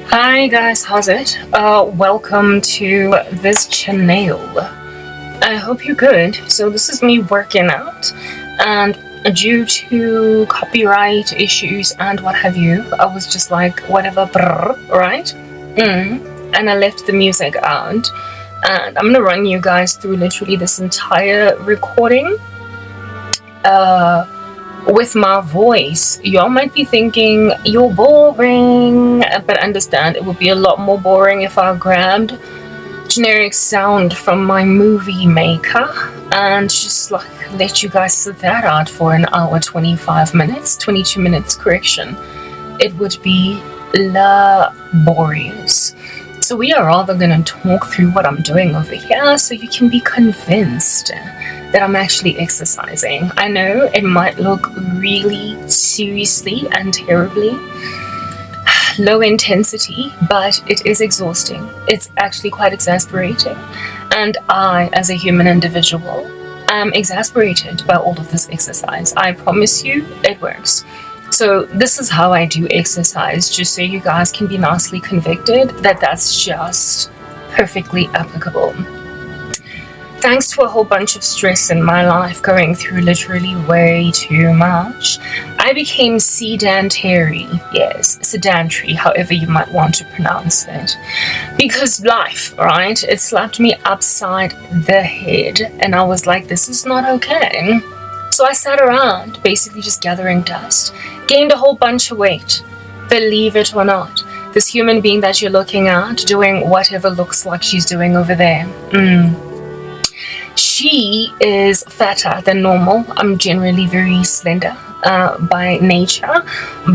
Hi guys, how's it? Welcome to this channel. I hope you're good. So this is me working out, and due to copyright issues and what have you, I was just like, whatever, right? And I left the music out, and I'm gonna run you guys through literally this entire recording with my voice. Y'all might be thinking you're boring, but understand it would be a lot more boring if I grabbed generic sound from my movie maker and just like let you guys sit that out for an hour 25 minutes 22 minutes correction. It would be laborious. So we are rather gonna talk through what I'm doing over here so you can be convinced that I'm actually exercising. I know it might look really seriously and terribly low intensity, but it is exhausting. It's actually quite exasperating. And I, as a human individual, am exasperated by all of this exercise. I promise you, it works. So this is how I do exercise, just so you guys can be nicely convicted that that's just perfectly applicable. Thanks to a whole bunch of stress in my life, going through literally way too much, I became sedentary. Yes, sedentary, however you might want to pronounce it. Because life, right? It slapped me upside the head, and I was like, this is not okay. So I sat around, basically just gathering dust, gained a whole bunch of weight. Believe it or not, this human being that you're looking at, doing whatever looks like she's doing over there, she is fatter than normal. I'm generally very slender by nature,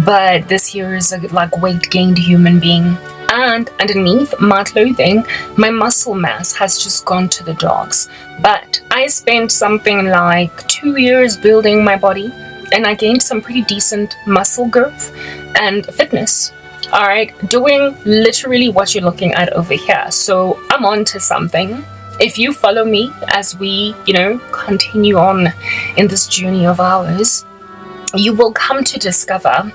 but this here is a like weight gained human being. And underneath my clothing, my muscle mass has just gone to the dogs. But I spent something like 2 years building my body, and I gained some pretty decent muscle girth and fitness. All right, doing literally what you're looking at over here. So I'm on to something. If you follow me as we, continue on in this journey of ours, you will come to discover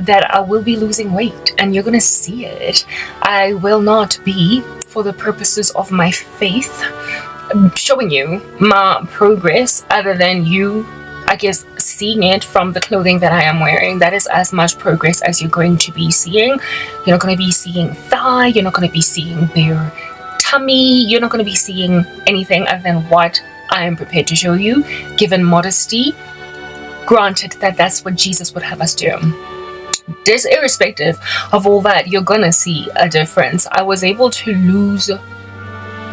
that I will be losing weight, and you're going to see it. I will not be, for the purposes of my faith, showing you my progress other than you, I guess, seeing it from the clothing that I am wearing. That is as much progress as you're going to be seeing. You're not going to be seeing thigh. You're not going to be seeing bare tummy. You're not going to be seeing anything other than what I am prepared to show you, given modesty. Granted that that's what Jesus would have us do. Just irrespective of all that, you're gonna see a difference. I was able to lose a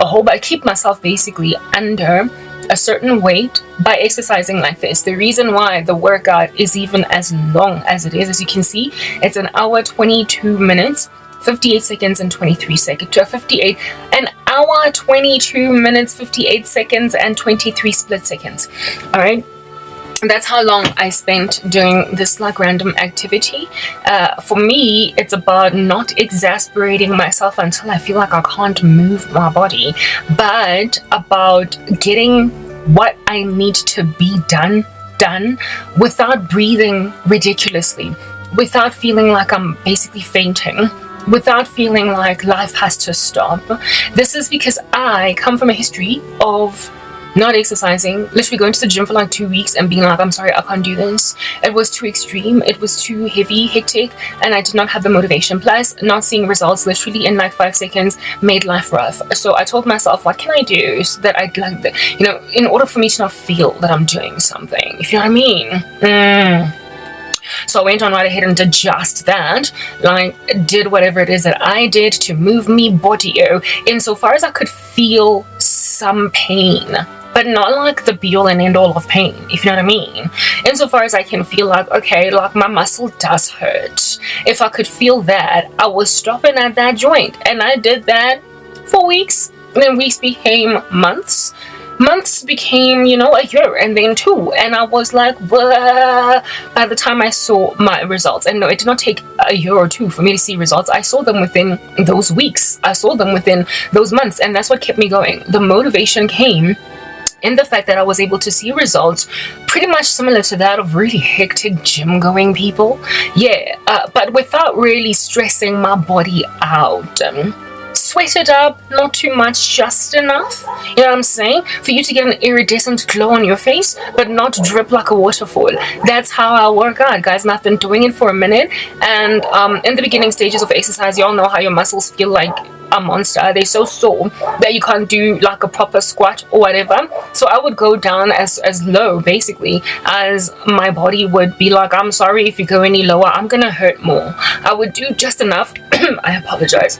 whole bunch, keep myself basically under a certain weight by exercising like this. The reason why the workout is even as long as it is, as you can see, it's an hour 22 minutes 58 seconds and 23 seconds to 58 an hour 22 minutes 58 seconds and 23 split seconds. All right, that's how long I spent doing this like random activity. For me, it's about not exasperating myself until I feel like I can't move my body, but about getting what I need to be done without breathing ridiculously, without feeling like I'm basically fainting, without feeling like life has to stop. This is because I come from a history of not exercising, literally going to the gym for like 2 weeks and being like, I'm sorry, I can't do this. It was too extreme, it was too heavy, hectic, and I did not have the motivation. Plus, not seeing results literally in like 5 seconds made life rough. So I told myself, what can I do so that I'd like that, in order for me to not feel that I'm doing something, if you know what I mean? So I went on right ahead and did just that, like did whatever it is that I did to move me body insofar as I could feel some pain, but not like the be all and end all of pain, if you know what I mean. Insofar as I can feel like, okay, like my muscle does hurt. If I could feel that, I was stopping at that joint, and I did that for weeks, and then weeks became months. Months became, a year, and then 2, and I was like, whoa, by the time I saw my results. And no, it did not take a year or 2 for me to see results. I saw them within those weeks. I saw them within those months, and that's what kept me going. The motivation came in the fact that I was able to see results pretty much similar to that of really hectic gym going people. Yeah, but without really stressing my body out. Sweat it up, not too much, just enough. You know what I'm saying? For you to get an iridescent glow on your face, but not drip like a waterfall. That's how I work out, guys. And I've been doing it for a minute. And in the beginning stages of exercise, y'all know how your muscles feel like a monster. They're so sore that you can't do like a proper squat or whatever. So I would go down as low basically as my body would be like, I'm sorry, if you go any lower, I'm gonna hurt more. I would do just enough. I apologize.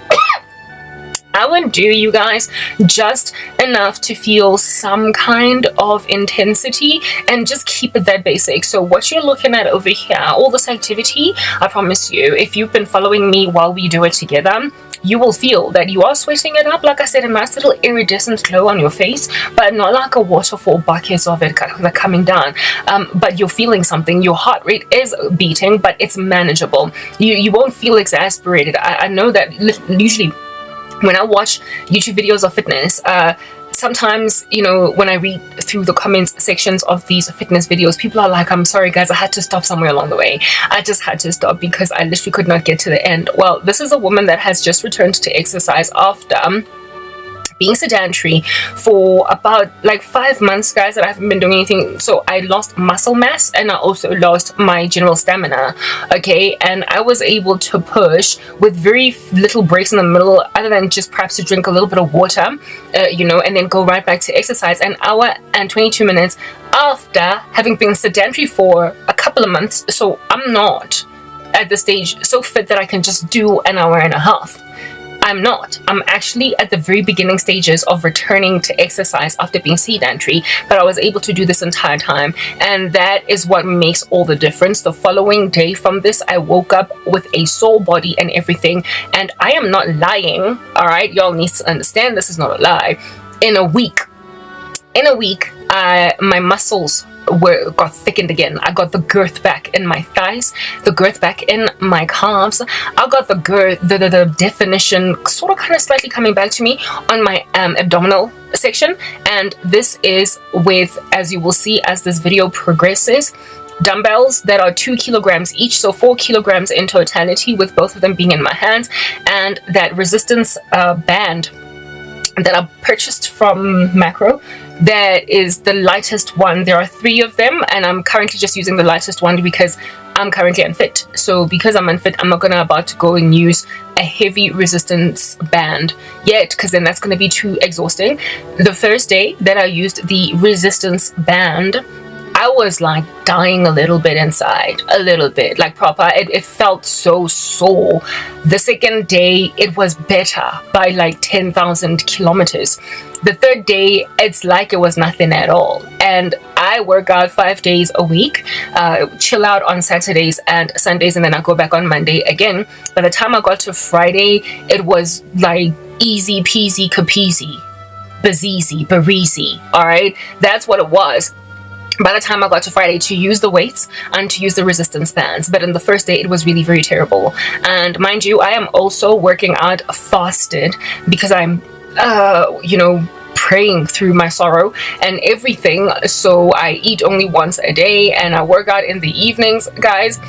I would do, you guys, just enough to feel some kind of intensity and just keep it that basic. So what you're looking at over here, all this activity, I promise you, if you've been following me while we do it together, you will feel that you are sweating it up. Like I said, a nice little iridescent glow on your face, but not like a waterfall buckets of it coming down. But you're feeling something. Your heart rate is beating, but it's manageable. You won't feel exasperated. I know that usually when I watch YouTube videos of fitness, sometimes, you know, when I read through the comments sections of these fitness videos, people are like, I'm sorry guys, I had to stop somewhere along the way. I just had to stop because I literally could not get to the end. Well, this is a woman that has just returned to exercise after being sedentary for about like 5 months, guys, that I haven't been doing anything. So I lost muscle mass and I also lost my general stamina. Okay, and I was able to push with very little breaks in the middle, other than just perhaps to drink a little bit of water, you know, and then go right back to exercise. An hour and 22 minutes after having been sedentary for a couple of months. So I'm not at the stage so fit that I can just do an hour and a half. I'm not. I'm actually at the very beginning stages of returning to exercise after being sedentary, but I was able to do this entire time, and that is what makes all the difference. The following day from this, I woke up with a sore body and everything, and I am not lying, all right? Y'all need to understand this is not a lie. In a week, my muscles got thickened again. I got the girth back in my thighs, the girth back in my calves. I got the girth, the definition sort of kind of slightly coming back to me on my abdominal section. And this is with, as you will see as this video progresses, dumbbells that are 2 kilograms each, so 4 kilograms in totality, with both of them being in my hands, and that resistance band that I purchased from Macro. That is the lightest one. There are 3 of them, and I'm currently just using the lightest one because I'm currently unfit. So because I'm unfit, I'm not gonna about to go and use a heavy resistance band yet, because then that's gonna be too exhausting. The first day that I used the resistance band, I was like dying a little bit inside, a little bit, like proper. It felt so sore. The second day, it was better by like 10,000 kilometers. The third day, it's like it was nothing at all. And I work out 5 days a week, chill out on Saturdays and Sundays, and then I go back on Monday again. By the time I got to Friday, it was like easy peasy capeasy, bazeezy, bareezy, all right? That's what it was by the time I got to Friday, to use the weights and to use the resistance bands. But in the first day, it was really very terrible. And mind you, I am also working out fasted because I'm you know, praying through my sorrow and everything. So I eat only once a day and I work out in the evenings, guys,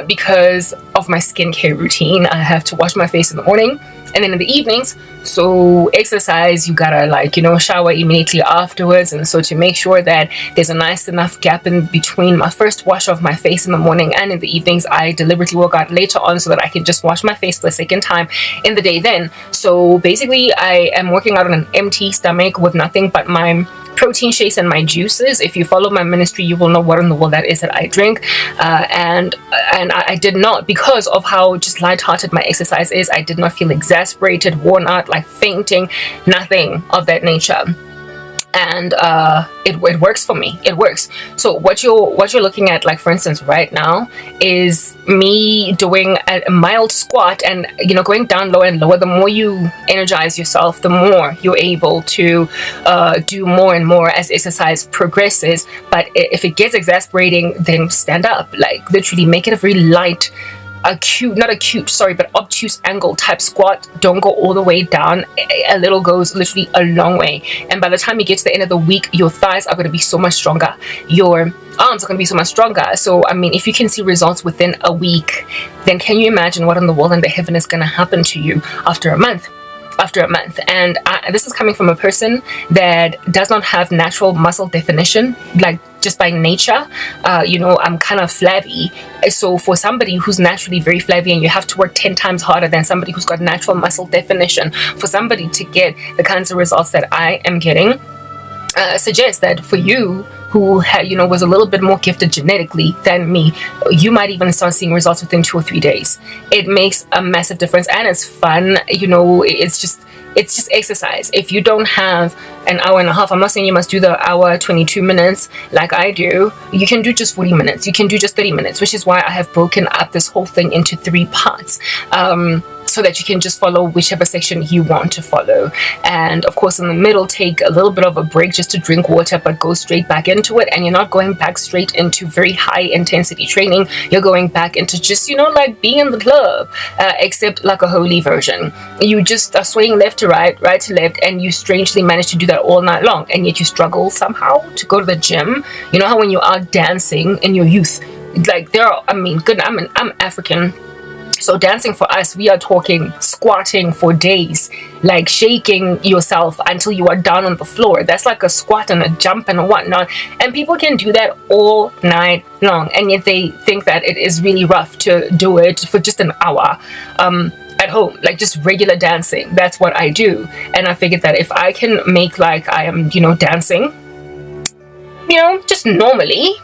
because of my skincare routine. I have to wash my face in the morning and then in the evenings. So exercise, you gotta, like, you know, shower immediately afterwards. And so to make sure that there's a nice enough gap in between my first wash of my face in the morning and in the evenings, I deliberately work out later on so that I can just wash my face for the second time in the day then. So basically I am working out on an empty stomach with nothing but my protein shakes and my juices. If you follow my ministry, you will know what in the world that is that I drink. And I did not, because of how just lighthearted my exercise is, I did not feel exasperated, worn out, like fainting, nothing of that nature. And it works for me. It works. So what you're looking at, like for instance right now, is me doing a mild squat, and you know, going down lower and lower. The more you energize yourself, the more you're able to do more and more as exercise progresses. But if it gets exasperating, then stand up. Like literally make it a very light obtuse angle type squat. Don't go all the way down. A little goes literally a long way. And by the time you get to the end of the week, your thighs are going to be so much stronger. Your arms are going to be so much stronger. So, I mean, if you can see results within a week, then can you imagine what in the world and the heaven is going to happen to you after a month? And this is coming from a person that does not have natural muscle definition, like just by nature. I'm kind of flabby. So for somebody who's naturally very flabby, and you have to work 10 times harder than somebody who's got natural muscle definition, for somebody to get the kinds of results that I am getting, suggests that for you, who was a little bit more gifted genetically than me, you might even start seeing results within 2 or 3 days. It makes a massive difference, and it's fun. It's just exercise. If you don't have an hour and a half, I'm not saying you must do the hour 22 minutes like I do. You can do just 40 minutes. You can do just 30 minutes, which is why I have broken up this whole thing into 3 parts. So that you can just follow whichever section you want to follow. And of course, in the middle, take a little bit of a break just to drink water, but go straight back into it. And you're not going back straight into very high intensity training. You're going back into just, like being in the club, except like a holy version. You just are swaying left to right, right to left, and you strangely manage to do that all night long. And yet you struggle somehow to go to the gym. You know how when you are dancing in your youth, like I'm African. So dancing for us, we are talking squatting for days, like shaking yourself until you are down on the floor. That's like a squat and a jump and a whatnot. And people can do that all night long. And yet they think that it is really rough to do it for just an hour at home, like just regular dancing. That's what I do. And I figured that if I can make like I am, dancing, just normally,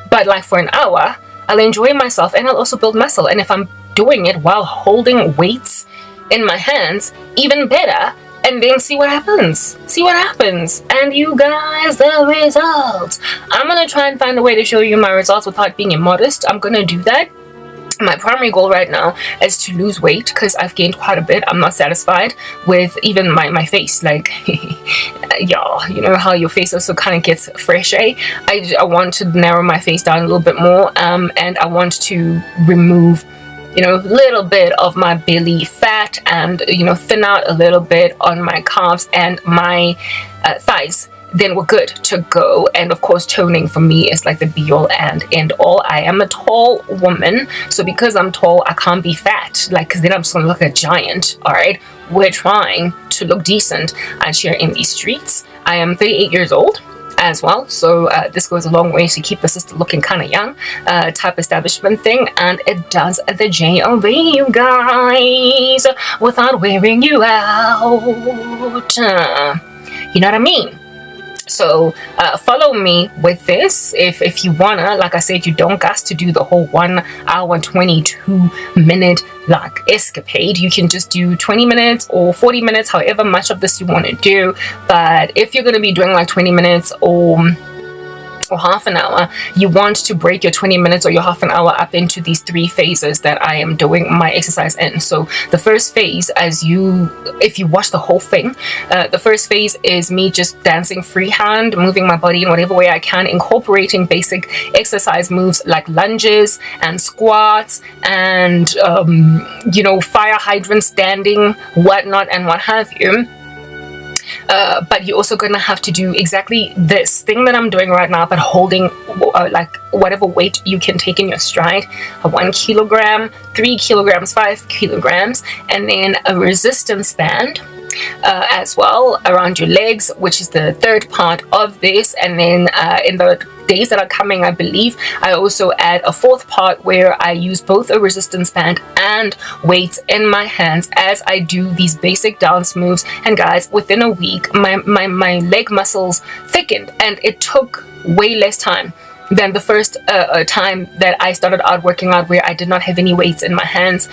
but like for an hour, I'll enjoy myself and I'll also build muscle. And if I'm doing it while holding weights in my hands, even better. And then see what happens. And you guys, the results. I'm gonna try and find a way to show you my results without being immodest. I'm gonna do that. My primary goal right now is to lose weight because I've gained quite a bit. I'm not satisfied with even my face. Like, y'all, you know how your face also kind of gets fresh, eh? I want to narrow my face down a little bit more, and I want to remove a little bit of my belly fat and thin out a little bit on my calves and my thighs. Then we're good to go. And of course, toning for me is like the be all and end all. I am a tall woman, so because I'm tall, I can't be fat, because then I'm just gonna look like a giant. All right, we're trying to look decent out here in these streets. I am 38 years old as well, so this goes a long way to keep the sister looking kind of young, type establishment thing, and it does the job, you guys, without wearing you out. You know what I mean? So follow me with this if you wanna. Like I said, you don't got to do the whole 1 hour 22 minute escapade. You can just do 20 minutes or 40 minutes, however much of this you want to do. But if you're gonna be doing like 20 minutes or half an hour, you want to break your 20 minutes or your half an hour up into these 3 phases that I am doing my exercise in. So the first phase, if you watch the whole thing, the first phase is me just dancing freehand, moving my body in whatever way I can, incorporating basic exercise moves like lunges and squats and fire hydrant standing, whatnot, and what have you. But you're also going to have to do exactly this thing that I'm doing right now, but holding whatever weight you can take in your stride, 1 kilogram, 3 kilograms, 5 kilograms, and then a resistance band as well around your legs, which is the third part of this. And then in the days that are coming, I believe I also add a 4th part where I use both a resistance band and weights in my hands as I do these basic dance moves. And guys, within a week, my leg muscles thickened, and it took way less time than the first time that I started out working out, where I did not have any weights in my hands.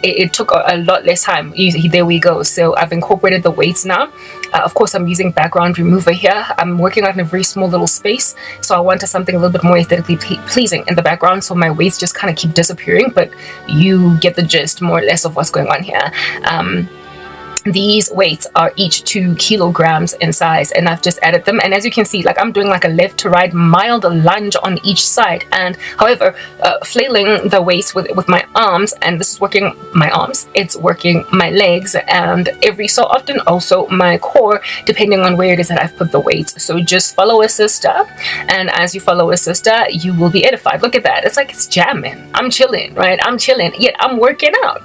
It took a lot less time. There we go. So I've incorporated the weights now. Of course, I'm using background remover here. I'm working out in a very small little space, so I wanted something a little bit more aesthetically pleasing in the background, so my weights just kind of keep disappearing, but you get the gist more or less of what's going on here. these weights are each 2 kilograms in size, and I've just added them. And as you can see, like I'm doing like a left to right mild lunge on each side, and however flailing the weights with my arms, and this is working my arms, it's working my legs, and every so often also my core, depending on where it is that I've put the weights. So just follow a sister, and as you follow a sister, you will be edified. Look at that, it's like it's jamming. I'm chilling, right? I'm chilling, yet I'm working out.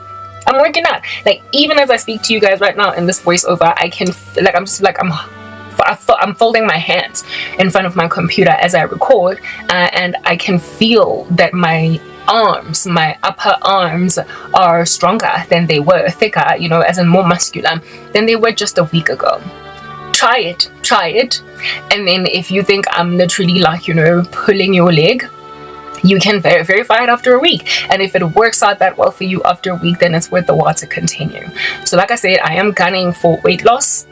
I'm working out. Like even as I speak to you guys right now in this voiceover, I can like I'm folding my hands in front of my computer as I record, and I can feel that my arms, my upper arms, are stronger than they were, thicker, you know, as in more muscular than they were just a week ago. Try it, and then if you think I'm literally like, you know, pulling your leg, you can verify it after a week, and if it works out that well for you after a week, then it's worth the while to continue. So like I said, I am gunning for weight loss,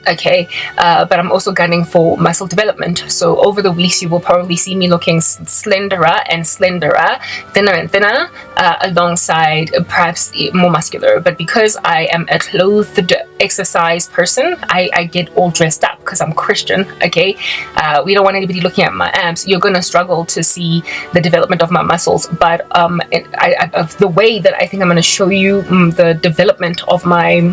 okay, but I'm also gunning for muscle development. So over the weeks you will probably see me looking slenderer and slenderer, thinner and thinner, alongside perhaps more muscular. But because I am a clothed exercise person, I get all dressed up because I'm Christian, okay. We don't want anybody looking at my abs. You're gonna struggle to see the development of my muscles, but the way that I think I'm gonna show you the development of my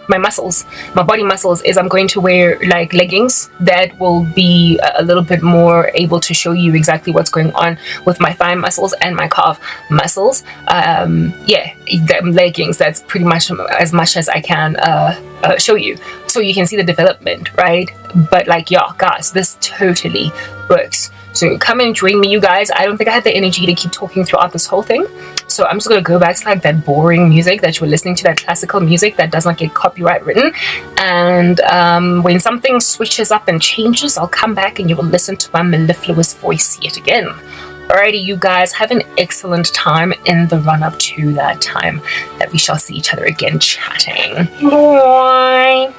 muscles, my body muscles, is I'm going to wear like leggings that will be a little bit more able to show you exactly what's going on with my thigh muscles and my calf muscles. Yeah, leggings, that's pretty much as much as I can show you, so you can see the development, right? But like, yeah, guys, this totally works. So come and join me, you guys. I don't think I had the energy to keep talking throughout this whole thing, so I'm just gonna go back to like that boring music that you were listening to, that classical music that does not get copyright written. And when something switches up and changes, I'll come back and you will listen to my mellifluous voice yet again. Alrighty, you guys, have an excellent time in the run-up to that time that we shall see each other again chatting. Bye.